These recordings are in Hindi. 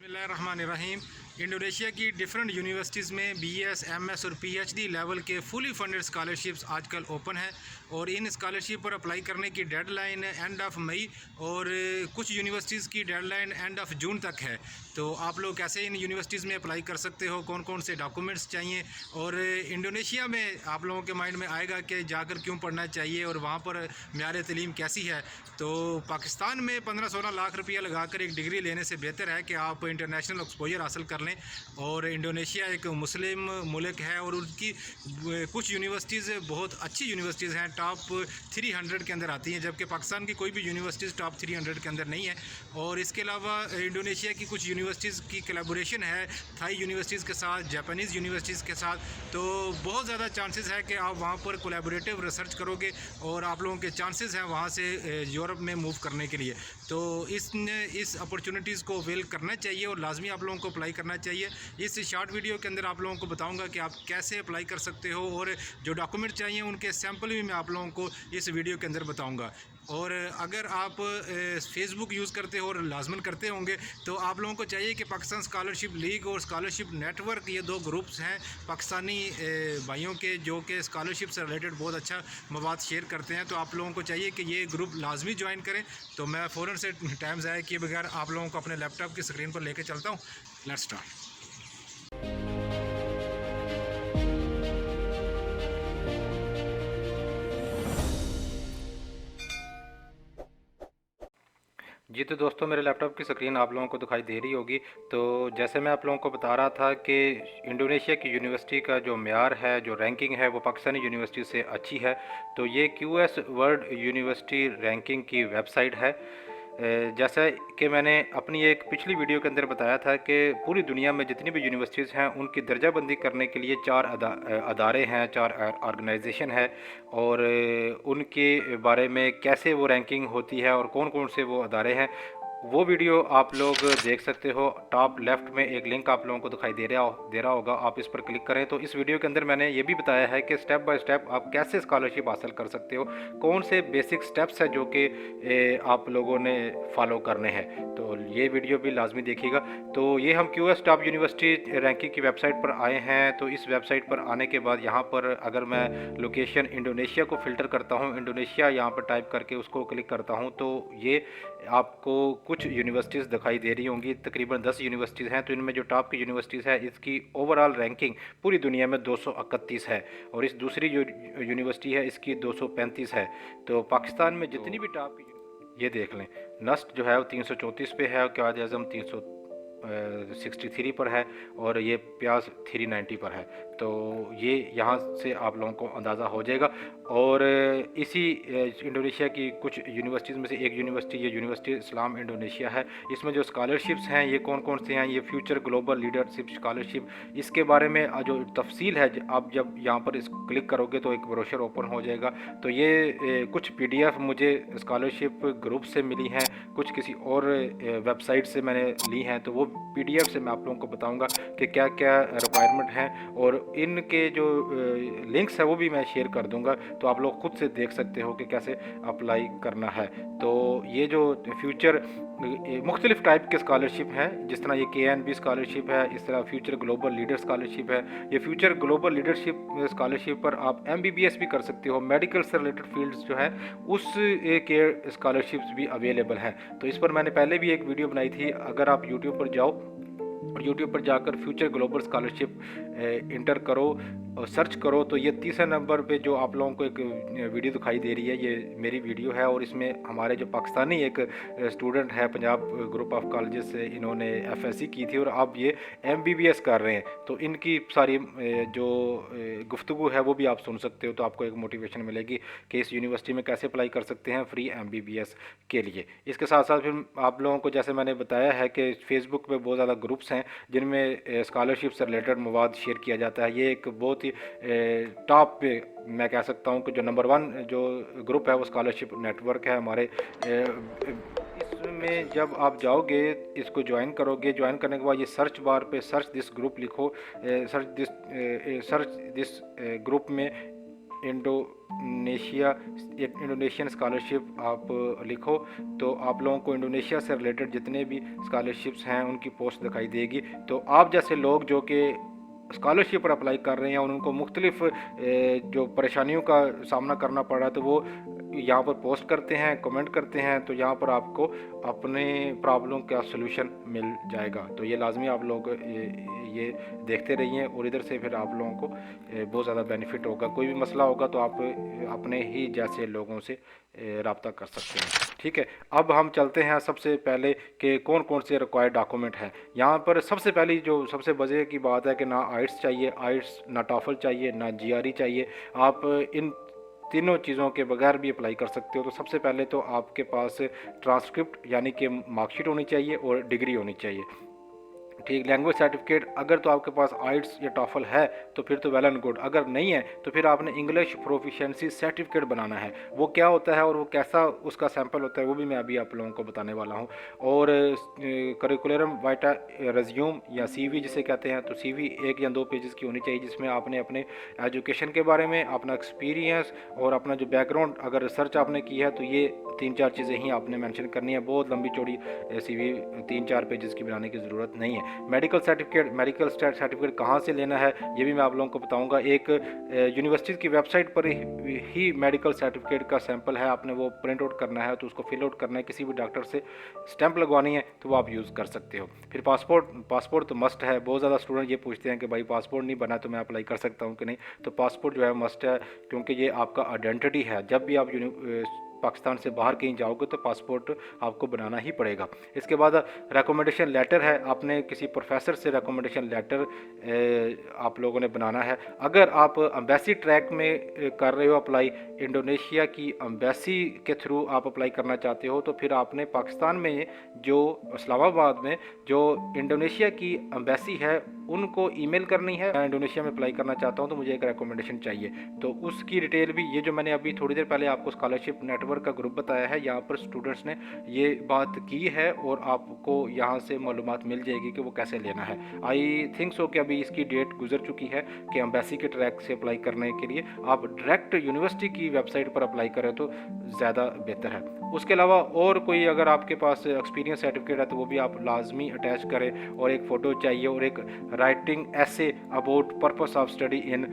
बिस्मिल्लाहिर्रहमानिर्रहीम। इंडोनेशिया की डिफरेंट यूनिवर्सिटीज़ में बीएस, एमएस और पीएचडी लेवल के फुली फंडेड स्कॉलरशिप्स आजकल ओपन है और इन स्कॉलरशिप पर अप्लाई करने की डेडलाइन एंड ऑफ मई और कुछ यूनिवर्सिटीज़ की डेडलाइन एंड ऑफ जून तक है। तो आप लोग कैसे इन यूनिवर्सिटीज़ में अप्लाई कर सकते हो, कौन कौन से डॉक्यूमेंट्स चाहिए और इंडोनेशिया में आप लोगों के माइंड में आएगा कि जाकर क्यों पढ़ना चाहिए और वहाँ पर म्यार तलीम कैसी है। तो पाकिस्तान में 15-16 लाख रुपया लगाकर एक डिग्री लेने से बेहतर है कि आप इंटरनेशनल एक्सपोजर हासिल कर लें। और इंडोनेशिया एक मुस्लिम मुल्क है और उनकी कुछ यूनिवर्सिटीज़ बहुत अच्छी यूनिवर्सिटीज़ हैं, टॉप 300 के अंदर आती हैं, जबकि पाकिस्तान की कोई भी यूनिवर्सिटीज़ टॉप 300 के अंदर नहीं है। और इसके अलावा इंडोनेशिया की कुछ यूनिवर्सिटीज़ की कोलैबोरेशन है थाई यूनिवर्सिटीज़ के साथ, जापानीज़ यूनिवर्सिटीज़ के साथ। तो बहुत ज़्यादा चांसेस है कि आप वहाँ पर कोलैबोरेटिव रिसर्च करोगे और आप लोगों के चांसेस हैं वहाँ से यूरोप में मूव करने के लिए। तो इस अपॉर्चुनिटीज़ को अवेल करना चाहिए और लाजमी आप लोगों को अप्लाई करना चाहिए। इस शॉर्ट वीडियो के अंदर आप लोगों को बताऊंगा कि आप कैसे अप्लाई कर सकते हो और जो डॉक्यूमेंट चाहिए उनके सैंपल भी मैं आप लोगों को इस वीडियो के अंदर बताऊंगा। और अगर आप फेसबुक यूज़ करते हो और लाजमन करते होंगे तो आप लोगों को चाहिए कि पाकिस्तान स्कॉलरशिप लीग और स्कॉलरशिप नेटवर्क, ये दो ग्रुप्स हैं पाकिस्तानी भाइयों के जो कि स्कॉलरशिप से रिलेटेड बहुत अच्छा मवाद शेयर करते हैं। तो आप लोगों को चाहिए कि ये ग्रुप लाजमी ज्वाइन करें। तो मैं फ़ौरन से टाइम ज़ाया किए बगैर आप लोगों को अपने लैपटॉप की स्क्रीन पर लेके चलता हूँ। Let's start. जी तो दोस्तों, मेरे लैपटॉप की स्क्रीन आप लोगों को दिखाई दे रही होगी। तो जैसे मैं आप लोगों को बता रहा था कि इंडोनेशिया की यूनिवर्सिटी का जो म्यार है, जो रैंकिंग है, वो पाकिस्तानी यूनिवर्सिटी से अच्छी है। तो ये क्यूएस वर्ल्ड यूनिवर्सिटी रैंकिंग की वेबसाइट है। जैसा कि मैंने अपनी एक पिछली वीडियो के अंदर बताया था कि पूरी दुनिया में जितनी भी यूनिवर्सिटीज़ हैं उनकी दर्जाबंदी करने के लिए चार अदारे हैं, चार ऑर्गेनाइजेशन है और उनके बारे में कैसे वो रैंकिंग होती है और कौन कौन से वो अदारे हैं, वो वीडियो आप लोग देख सकते हो। टॉप लेफ़्ट में एक लिंक आप लोगों को दिखाई दे रहा होगा, आप इस पर क्लिक करें। तो इस वीडियो के अंदर मैंने ये भी बताया है कि स्टेप बाय स्टेप आप कैसे स्कॉलरशिप हासिल कर सकते हो, कौन से बेसिक स्टेप्स हैं जो कि आप लोगों ने फॉलो करने हैं। तो ये वीडियो भी लाजमी देखिएगा। तो ये हम क्यूएस टॉप यूनिवर्सिटी रैंकिंग की वेबसाइट पर आए हैं। तो इस वेबसाइट पर आने के बाद यहाँ पर अगर मैं लोकेशन इंडोनेशिया को फ़िल्टर करता हूँ, इंडोनेशिया यहाँ पर टाइप करके उसको क्लिक करता हूँ, तो ये आपको कुछ यूनिवर्सिटीज़ दिखाई दे रही होंगी। तकरीबन 10 यूनिवर्सिटीज़ हैं। तो इनमें जो टॉप की यूनिवर्सिटीज़ है, इसकी ओवरऑल रैंकिंग पूरी दुनिया में 231 है और इस दूसरी जो यूनिवर्सिटी है इसकी 235 है। तो पाकिस्तान में जितनी भी टॉप, ये देख लें, नस्ट जो है वो 334 पे है, क्वाद आज़म 363 पर है और ये प्याज 390 पर है। तो ये यहाँ से आप लोगों को अंदाज़ा हो जाएगा। और इसी इंडोनेशिया की कुछ यूनिवर्सिटीज़ में से एक यूनिवर्सिटी, ये यूनिवर्सिटी इस्लाम इंडोनेशिया है। इसमें जो स्कॉलरशिप्स हैं ये कौन कौन से हैं, ये फ्यूचर ग्लोबल लीडरशिप स्कॉलरशिप, इसके बारे में जो तफसील है, आप जब यहाँ पर इस क्लिक करोगे तो एक ब्रोशर ओपन हो जाएगा। तो ये कुछ PDF मुझे स्कॉलरशिप ग्रुप से मिली हैं, कुछ किसी और वेबसाइट से मैंने ली हैं। तो वो PDF से मैं आप लोगों को बताऊंगा कि क्या क्या रिक्वायरमेंट हैं और इनके जो लिंक्स है वो भी मैं शेयर कर दूंगा। तो आप लोग खुद से देख सकते हो कि कैसे अप्लाई करना है। तो ये जो फ्यूचर मुख्तलिफ टाइप के स्कॉलरशिप हैं, जिस तरह ये KNB स्कॉलरशिप है, इस तरह फ्यूचर ग्लोबल लीडर स्कॉलरशिप है। ये फ्यूचर ग्लोबल लीडरशिप स्कॉलरशिप पर आप MBBS भी कर सकते हो। मेडिकल से रिलेटेड फील्ड्स जो है उस के स्कॉलरशिप्स भी अवेलेबल हैं। तो इस पर मैंने पहले भी एक वीडियो बनाई थी। अगर आप यूट्यूब पर जाओ और यूट्यूब पर जाकर फ्यूचर ग्लोबल स्कॉलरशिप इंटर करो और सर्च करो, तो ये तीसरे नंबर पे जो आप लोगों को एक वीडियो दिखाई दे रही है, ये मेरी वीडियो है। और इसमें हमारे जो पाकिस्तानी एक स्टूडेंट है पंजाब ग्रुप ऑफ कॉलेजेस से, इन्होंने FSC की थी और अब ये MBBS कर रहे हैं। तो इनकी सारी जो गुफ्तगू है वो भी आप सुन सकते हो। तो आपको एक मोटिवेशन मिलेगी कि इस यूनिवर्सिटी में कैसे अप्लाई कर सकते हैं फ्री MBBS के लिए। इसके साथ साथ फिर आप लोगों को जैसे मैंने बताया है कि फेसबुक पे बहुत ज़्यादा ग्रुप्स हैं जिनमें स्कॉलरशिप से रिलेटेड मवाद शेयर किया जाता है। ये एक बहुत ही टॉप पे मैं कह सकता हूँ कि जो नंबर 1 जो ग्रुप है वो स्कॉलरशिप नेटवर्क है हमारे। इसमें जब आप जाओगे, इसको ज्वाइन करोगे, ज्वाइन करने के बाद ये सर्च बार पे सर्च दिस ग्रुप लिखो। सर्च दिस ग्रुप में इंडोनेशियन स्कॉलरशिप आप लिखो तो आप लोगों को इंडोनेशिया से रिलेटेड जितने भी स्कॉलरशिप्स हैं उनकी पोस्ट दिखाई देगी। तो आप जैसे लोग जो कि स्कॉलरशिप पर अप्लाई कर रहे हैं और उनको मुख्तलिफ जो परेशानियों का सामना करना पड़ रहा है, तो वो यहाँ पर पोस्ट करते हैं, कमेंट करते हैं, तो यहाँ पर आपको अपने प्रॉब्लम का सलूशन मिल जाएगा। तो ये लाजमी आप लोग ये देखते रहिए और इधर से फिर आप लोगों को बहुत ज़्यादा बेनिफिट होगा। कोई भी मसला होगा तो आप अपने ही जैसे लोगों से रब्ता कर सकते हैं। ठीक है, अब हम चलते हैं सबसे पहले कि कौन कौन से रिक्वायर्ड डॉक्यूमेंट हैं। यहाँ पर सबसे पहली जो सबसे वजह की बात है कि ना आइट्स चाहिए, आइट्स ना टॉफल चाहिए, ना जीआरई चाहिए। आप इन तीनों चीज़ों के बगैर भी अप्लाई कर सकते हो। तो सबसे पहले तो आपके पास ट्रांसक्रिप्ट यानी कि मार्कशीट होनी चाहिए और डिग्री होनी चाहिए। ठीक, लैंग्वेज सर्टिफिकेट अगर तो आपके पास आइट्स या टॉफल है तो फिर तो वेल एंड गुड, अगर नहीं है तो फिर आपने इंग्लिश प्रोफिशिएंसी सर्टिफिकेट बनाना है। वो क्या होता है और वो कैसा उसका सैंपल होता है वो भी मैं अभी आप लोगों को बताने वाला हूँ। और करिकुलरम वाइटा रिज्यूम या सीवी जिसे कहते हैं, तो सीवी 1 या 2 पेजेस की होनी चाहिए जिसमें आपने अपने एजुकेशन के बारे में, अपना एक्सपीरियंस और अपना जो बैकग्राउंड अगर रिसर्च आपने की है तो ये 3-4 चीज़ें ही आपने मेंशन करनी है। बहुत लंबी चौड़ी सीवी 3-4 पेजेस की बनाने की ज़रूरत नहीं है। मेडिकल सर्टिफिकेट कहाँ से लेना है ये भी मैं आप लोगों को बताऊंगा। एक यूनिवर्सिटी की वेबसाइट पर ही मेडिकल सर्टिफिकेट का सैंपल है, आपने वो प्रिंट आउट करना है, तो उसको फिल आउट करना है, किसी भी डॉक्टर से स्टैंप लगवानी है तो वो आप यूज़ कर सकते हो। फिर पासपोर्ट तो मस्ट है। बहुत ज़्यादा स्टूडेंट ये पूछते हैं कि भाई पासपोर्ट नहीं बना तो मैं अप्लाई कर सकता हूँ कि नहीं। तो पासपोर्ट जो है मस्ट है, क्योंकि ये आपका आइडेंटिटी है। जब भी आप पाकिस्तान से बाहर कहीं जाओगे तो पासपोर्ट आपको बनाना ही पड़ेगा। इसके बाद रिकमेंडेशन लेटर है, आपने किसी प्रोफेसर से रिकमेंडेशन लेटर आप लोगों ने बनाना है। अगर आप एम्बेसी ट्रैक में कर रहे हो अप्लाई, इंडोनेशिया की एम्बेसी के थ्रू आप अप्लाई करना चाहते हो, तो फिर आपने पाकिस्तान में जो इस्लामाबाद में जो इंडोनेशिया की एम्बेसी है उनको ईमेल करनी है, मैं इंडोनेशिया में अप्लाई करना चाहता हूं तो मुझे एक रिकमेंडेशन चाहिए। तो उसकी डिटेल भी, ये जो मैंने अभी थोड़ी देर पहले आपको स्कॉलरशिप नेटवर्क का ग्रुप बताया है, यहाँ पर स्टूडेंट्स ने ये बात की है और आपको यहाँ से मालूमात मिल जाएगी कि वो कैसे लेना है। आई थिंक सो कि अभी इसकी डेट गुजर चुकी है कि एम्बेसी के ट्रैक से अप्लाई करने के लिए आप डायरेक्ट यूनिवर्सिटी की वेबसाइट पर अप्लाई करें तो ज़्यादा बेहतर है। उसके अलावा और कोई अगर आपके पास एक्सपीरियंस सर्टिफिकेट है तो वो भी आप लाजमी अटैच करें, और एक फ़ोटो चाहिए और एक राइटिंग ऐसे about purpose of study in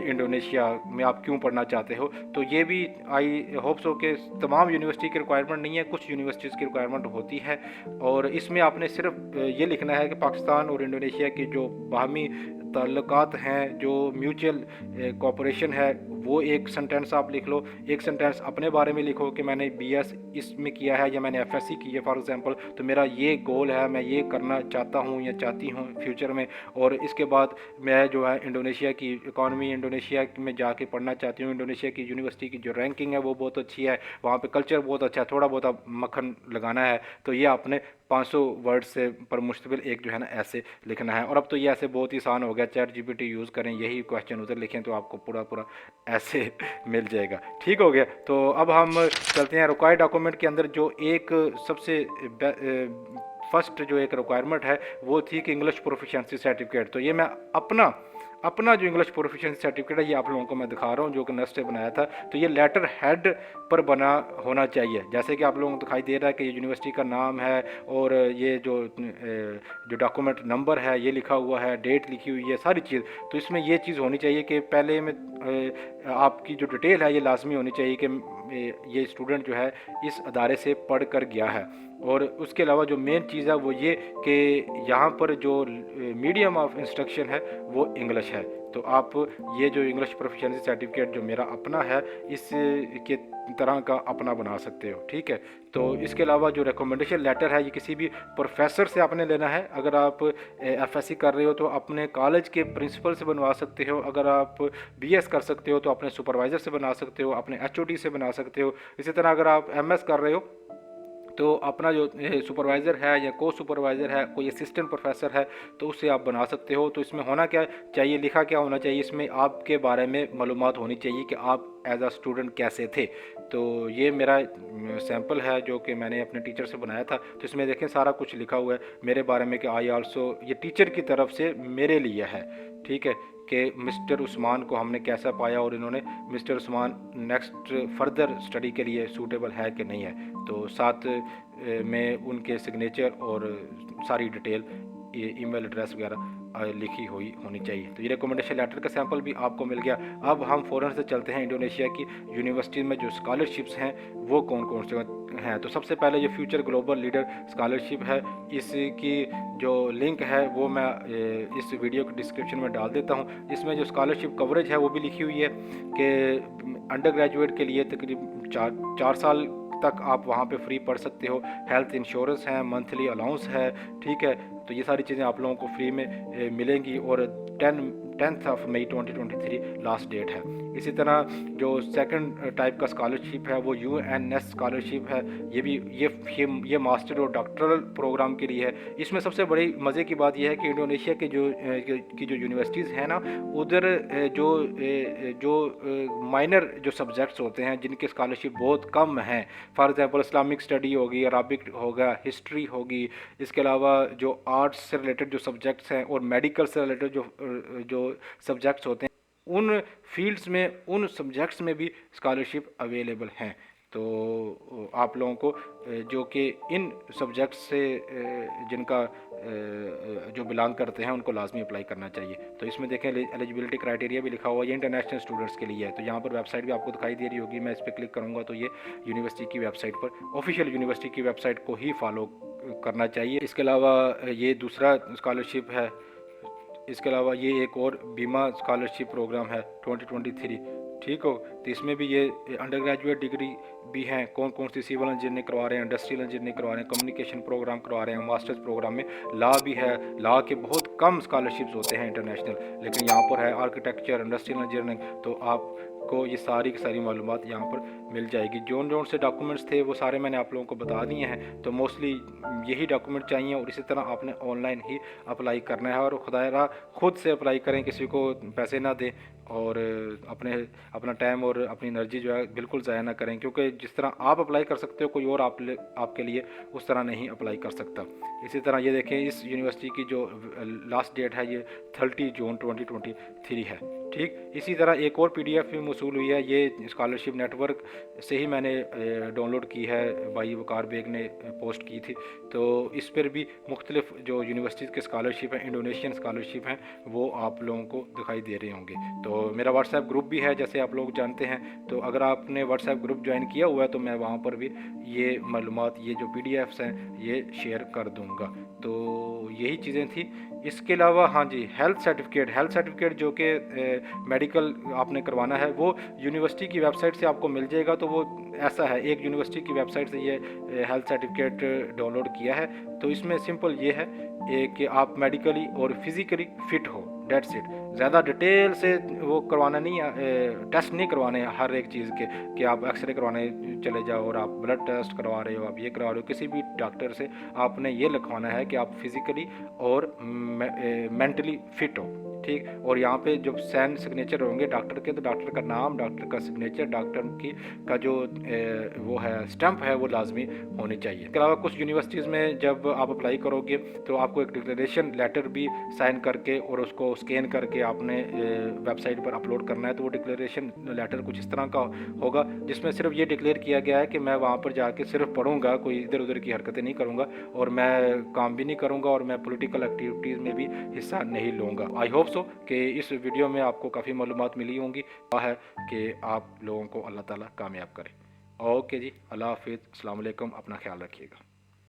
Indonesia में आप क्यों पढ़ना चाहते हो। तो ये भी आई होप सो कि तमाम यूनिवर्सिटी की रिक्वायरमेंट नहीं है, कुछ यूनिवर्सिटीज़ की रिक्वायरमेंट होती है। और इसमें आपने सिर्फ ये लिखना है कि पाकिस्तान और इंडोनेशिया की जो बाहमी ताल्लुकात हैं, जो म्यूचुअल कोऑपरेशन है, वो एक सेंटेंस आप लिख लो। एक सेंटेंस अपने बारे में लिखो कि मैंने बीएस इसमें किया है या मैंने एफएससी की है फॉर एग्जांपल, तो मेरा ये गोल है, मैं ये करना चाहता हूँ या चाहती हूँ फ्यूचर में। और इसके बाद मैं जो है इंडोनेशिया की इकॉनमी, इंडोनेशिया में जाके पढ़ना चाहती हूँ। इंडोनेशिया की यूनिवर्सिटी की जो रैंकिंग है वो बहुत अच्छी है, वहाँ पे कल्चर बहुत अच्छा है, थोड़ा बहुत मक्खन लगाना है। तो ये आपने 500 वर्ड से पर मुश्तमिल एक जो है ना ऐसे लिखना है। और अब तो ये ऐसे बहुत ही आसान हो गया, चैट जीपीटी यूज़ करें, यही क्वेश्चन उधर लिखें तो आपको पूरा ऐसे मिल जाएगा। ठीक हो गया। तो अब हम चलते हैं रिक्वायर्ड डॉक्यूमेंट के अंदर। जो एक सबसे फर्स्ट जो एक रिक्वायरमेंट है वो थी कि इंग्लिश प्रोफिशिएंसी सर्टिफिकेट। तो ये मैं अपना जो इंग्लिश प्रोफिशिएंसी सर्टिफिकेट है ये आप लोगों को मैं दिखा रहा हूँ, जो कि नस्ट ने बनाया था। तो ये लेटर हेड पर बना होना चाहिए, जैसे कि आप लोगों को दिखाई दे रहा है कि ये यूनिवर्सिटी का नाम है और ये जो डॉक्यूमेंट नंबर है ये लिखा हुआ है, डेट लिखी हुई है, सारी चीज़। तो इसमें ये चीज़ होनी चाहिए कि पहले में आपकी जो डिटेल है ये लाजमी होनी चाहिए कि ये स्टूडेंट जो है इस अदारे से पढ़ कर गया है। और उसके अलावा जो मेन चीज़ है वो ये कि यहाँ पर जो मीडियम ऑफ इंस्ट्रक्शन है वो इंग्लिश है। तो आप ये जो इंग्लिश प्रोफिशिएंसी सर्टिफिकेट जो मेरा अपना है इस के तरह का अपना बना सकते हो। ठीक है। तो इसके अलावा जो रिकमेंडेशन लेटर है ये किसी भी प्रोफेसर से आपने लेना है। अगर आप एफएससी कर रहे हो तो अपने कॉलेज के प्रिंसिपल से बनवा सकते हो। अगर आप बीएस कर सकते हो तो अपने सुपरवाइज़र से बना सकते हो, अपने एचओडी से बना सकते हो। इसी तरह अगर आप एमएस कर रहे हो तो अपना जो सुपरवाइज़र है या को सुपरवाइज़र है, कोई असिस्टेंट प्रोफेसर है, तो उससे आप बना सकते हो। तो इसमें होना क्या चाहिए, लिखा क्या होना चाहिए, इसमें आपके बारे में मालूमात होनी चाहिए कि आप एज आ स्टूडेंट कैसे थे। तो ये मेरा सैम्पल है जो कि मैंने अपने टीचर से बनाया था। तो इसमें देखें सारा कुछ लिखा हुआ है मेरे बारे में कि आई आल्सो, ये टीचर की तरफ से मेरे लिए है। ठीक है। कि मिस्टर उस्मान को हमने कैसा पाया और इन्होंने mister Usman next further study के लिए सूटेबल है कि नहीं है। तो साथ में उनके सिग्नेचर और सारी डिटेल, ईमेल एड्रेस वगैरह लिखी हुई होनी चाहिए। तो ये रिकमेंडेशन लेटर का सैंपल भी आपको मिल गया। अब हम फ़ौरन से चलते हैं इंडोनेशिया की यूनिवर्सिटी में जो स्कॉलरशिप्स हैं वो कौन कौन से हैं। तो सबसे पहले ये फ्यूचर ग्लोबल लीडर स्कॉलरशिप है, इसकी जो लिंक है वो मैं इस वीडियो के डिस्क्रिप्शन में डाल देता हूँ। इसमें जो स्कॉलरशिप कवरेज है वो भी लिखी हुई है कि अंडर ग्रेजुएट के लिए तकरीबन 4 साल तक आप वहाँ पे फ्री पढ़ सकते हो। हेल्थ इंश्योरेंस है, मंथली अलाउंस है, ठीक है। तो ये सारी चीज़ें आप लोगों को फ्री में मिलेंगी और 10 मई 2023 लास्ट डेट है। इसी तरह जो सेकंड टाइप का स्कॉलरशिप है वो UNS स्कॉलरशिप है। ये भी ये मास्टर और डॉक्टरल प्रोग्राम के लिए है। इसमें सबसे बड़ी मज़े की बात यह है कि इंडोनेशिया के जो यूनिवर्सिटीज़ हैं ना, उधर जो माइनर जो सब्जेक्ट्स होते हैं जिनके स्कॉलरशिप बहुत कम हैं, फॉर एग्जांपल इस्लामिक स्टडी होगी, अरबिक होगा, हिस्ट्री होगी, इसके अलावा जो आर्ट्स से रिलेटेड जो सब्जेक्ट्स हैं और मेडिकल से रिलेटेड जो सब्जेक्ट्स होते हैं, उन फील्ड्स में, उन सब्जेक्ट्स में भी स्कॉलरशिप अवेलेबल हैं। तो आप लोगों को जो कि इन सब्जेक्ट्स से जिनका जो बिलोंग करते हैं उनको लाजमी अप्लाई करना चाहिए। तो इसमें देखें एलिजिबिलिटी क्राइटेरिया भी लिखा हुआ है, ये इंटरनेशनल स्टूडेंट्स के लिए है। तो यहाँ पर वेबसाइट भी आपको दिखाई दे रही होगी, मैं इस पर क्लिक करूँगा तो ये यूनिवर्सिटी की वेबसाइट पर, ऑफिशियल यूनिवर्सिटी की वेबसाइट को ही फॉलो करना चाहिए। इसके अलावा ये दूसरा स्कॉलरशिप है। इसके अलावा ये एक और बीमा स्कॉलरशिप प्रोग्राम है 2023, ठीक हो। तो इसमें भी ये अंडर ग्रेजुएट डिग्री भी हैं, कौन कौन सी सिविल इंजीनियरिंग करवा रहे हैं, इंडस्ट्रियल इंजीनियरिंग करवा रहे हैं, कम्युनिकेशन प्रोग्राम करवा रहे हैं, मास्टर्स प्रोग्राम में लॉ भी है। लॉ के बहुत कम स्कॉलरशिप्स होते हैं इंटरनेशनल, लेकिन यहाँ पर है आर्किटेक्चर, इंडस्ट्रियल इंजीनियरिंग। तो आपको ये सारी की सारी मालूमात यहाँ पर मिल जाएगी। जोन से डॉक्यूमेंट्स थे वो सारे मैंने आप लोगों को बता दिए हैं। तो मोस्टली यही डॉक्यूमेंट चाहिए और इसी तरह आपने ऑनलाइन ही अप्लाई करना है और खुदारा खुद से अप्लाई करें, किसी को पैसे ना दें और अपना टाइम और अपनी एनर्जी जो है बिल्कुल ज़ाया ना करें, क्योंकि जिस तरह आप अप्लाई कर सकते हो कोई और आपके लिए उस तरह नहीं अप्लाई कर सकता। इसी तरह ये देखें, इस यूनिवर्सिटी की जो लास्ट डेट है ये 30 जून 2023 है, ठीक। इसी तरह एक और PDF भी मौसूल हुई है, ये स्कॉलरशिप नेटवर्क से ही मैंने डाउनलोड की है, भाई वकार बेग ने पोस्ट की थी। तो इस पर भी मुख्तलिफ जो यूनिवर्सिटीज़ के स्कॉलरशिप हैं, इंडोनेशियन स्कॉलरशिप हैं, वो आप लोगों को दिखाई दे रहे होंगे। तो मेरा व्हाट्सएप ग्रुप भी है, जैसे आप लोग जानते हैं। तो अगर आपने व्हाट्सएप ग्रुप ज्वाइन किया हुआ है तो मैं वहाँ पर भी ये मालूमात, ये जो PDFs हैं ये शेयर कर दूँगा। तो यही चीज़ें थी। इसके अलावा हाँ जी, हेल्थ सर्टिफिकेट जो कि मेडिकल आपने करवाना है वो यूनिवर्सिटी की वेबसाइट से आपको मिल जाएगा। तो वो ऐसा है, एक यूनिवर्सिटी की वेबसाइट से ये हेल्थ सर्टिफिकेट डाउनलोड किया है। तो इसमें सिंपल ये है कि आप मेडिकली और फिज़िकली फ़िट हो, डेट्स इट। ज़्यादा डिटेल से वो करवाना नहीं है, टेस्ट नहीं करवाने हर एक चीज़ के, कि आप एक्सरे करवाने चले जाओ और आप ब्लड टेस्ट करवा रहे हो, आप ये करवा रहे हो। किसी भी डॉक्टर से आपने ये लिखवाना है कि आप फिज़िकली और मेंटली फ़िट हो, ठीक। और यहाँ पे जब साइन सिग्नेचर होंगे डॉक्टर के, तो डॉक्टर का नाम, डॉक्टर का सिग्नेचर, डॉक्टर का जो वो है स्टैंप है वो लाजमी होनी चाहिए। इसके अलावा कुछ यूनिवर्सिटीज़ में जब आप अप्लाई करोगे तो आपको एक डिक्लेरेशन लेटर भी साइन करके और उसको स्कैन करके आपने वेबसाइट पर अपलोड करना है। तो वो डिक्लेरेशन लेटर कुछ इस तरह का होगा जिसमें सिर्फ ये डिक्लेयर किया गया है कि मैं वहाँ पर जाके सिर्फ पढ़ूंगा, कोई इधर उधर की हरकतें नहीं करूँगा और मैं काम भी नहीं करूँगा और मैं पॉलिटिकल एक्टिविटीज़ में भी हिस्सा नहीं लूँगा। आई होप सो कि इस वीडियो में आपको काफ़ी मालूमात मिली होंगी। है कि आप लोगों को अल्लाह ताला कामयाब करे। ओके जी, अल्लाह हाफिज़, अस्सलाम वालेकुम, अपना ख्याल रखिएगा।